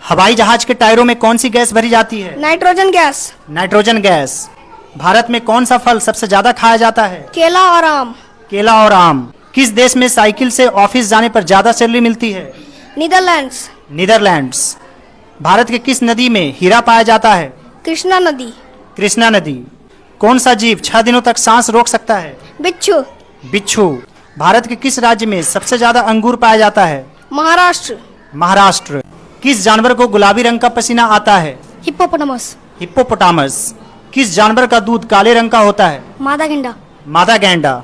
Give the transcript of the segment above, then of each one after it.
हवाई जहाज के टायरों में कौन सी गैस भरी जाती है? Nitrogen gas. Nitrogen gas. Bharat में कौन सा फल सबसे ज्यादा खाया जाता है? केला और आम। केला और आम। किस देश में साइकिल से ऑफिस जाने पर ज्यादा सैलरी मिलती है? नीदरलैंड्स। नीदरलैंड्स। भारत के किस नदी में हीरा पाया जाता है? कृष्णा नदी। कृष्णा नदी। कौन सा जीव 6 दिनों तक सांस रोक सकता है? बिच्छू। बिच्छू। भारत के किस राज्य में सबसे ज्यादा अंगूर पाया जाता है? महाराष्ट्र। महाराष्ट्र। किस जानवर को गुलाबी रंग का पसीना आता है? हिप्पोपोटामस। हिप्पोपोटामस। किस जानवर का दूध काले रंग का होता है? मादा गेंडा। मादा गैंडा।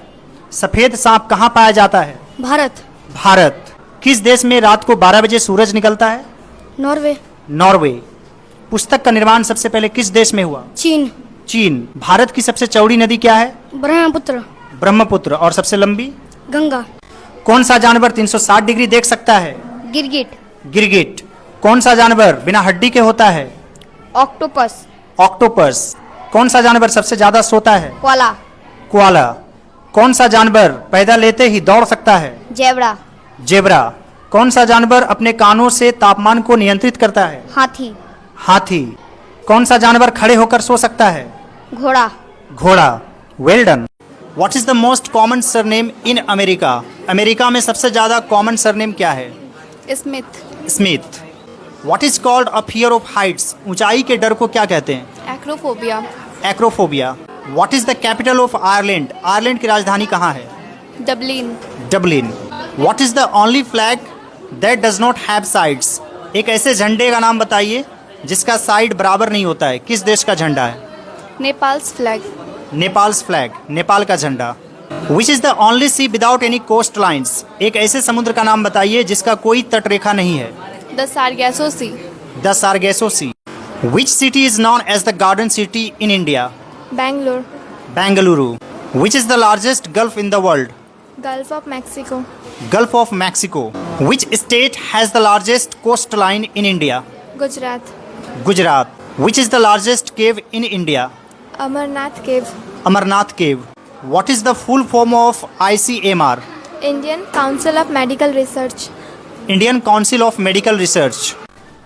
सफेद सांप कहाँ पाया जाता है? भारत। भारत। किस देश में रात को 12 बजे सूरज निकलता है? नॉर्वे। नॉर्वे। पुस्तक का निर्माण सबसे पहले किस देश में हुआ? चीन। चीन। भारत की सबसे चौड़ी नदी क्या है? ब्रह्मपुत्र। ब्रह्मपुत्र। और सबसे लंबी? गंगा। कौन सा जानवर 360 डिग्री देख सकता है? गिरगिट। गिरगिट। कौन सा जानवर बिना हड्डी के होता है? ऑक्टोपस। ऑक्टोपस। कौन सा जानवर सबसे ज्यादा सोता है? कोला। कोआला। कौन सा जानवर पैदा लेते ही दौड़ सकता है? जेब्रा। जेब्रा। कौन सा जानवर अपने कानों से तापमान को नियंत्रित करता है? हाथी। हाथी। कौन सा जानवर खड़े होकर सो सकता है? घोड़ा। घोड़ा। Well done. What is the most common surname in America? America में सबसे ज्यादा कॉमन सरनेम क्या है? Smith. Smith. What is called a fear of Heights? ऊंचाई के डर को क्या कहते हैं? Acrophobia. Acrophobia. What is the capital of Ireland? Ireland की राजधानी कहाँ है? Dublin. Dublin. What is the only flag that does not have sides? एक ऐसे झंडे का नाम बताइए जिसका साइड बराबर नहीं होता है। किस देश का झंडा है? Nepal's flag. Nepal's flag. Nepal का झंडा। Which is the only sea without any coast lines? एक ऐसे समुद्र का नाम बताइए जिसका कोई तटरेखा नहीं है। The Sargasso Sea. The Sargasso Sea. Which city is known as the garden city in India? Bangalore. Bengaluru. Which is the largest gulf in the world? Gulf of Mexico. Gulf of Mexico. Which state has the largest coast line in India? Gujarat. Gujarat. Which is the largest cave in India? Amarnath cave. Amarnath cave. What is the full form of ICMR? Indian council of medical research. Indian council of medical research.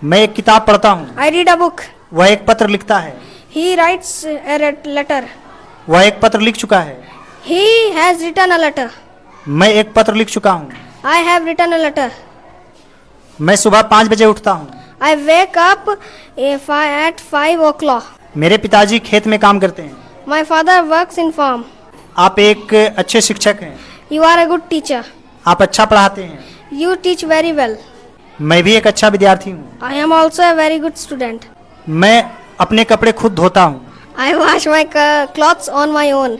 मैं एक किताब पढ़ता हूँ। I read a book. वह एक पत्र लिखता है। He writes a letter. वह एक पत्र लिख चुका है। He has written a letter. मैं एक पत्र लिख चुका हूँ। I have written a letter. मैं सुबह 5 बजे उठता हूँ। I wake up at 5 o'clock। मेरे पिताजी खेत में काम करते हैं। My father works in farm. आप एक अच्छे शिक्षक हैं। You are a good teacher. आप अच्छा पढ़ाते हैं। You teach very well. मैं भी एक अच्छा विद्यार्थी हूँ। I am also a very good student. मैं अपने कपड़े खुद धोता हूँ। I wash my clothes on my own.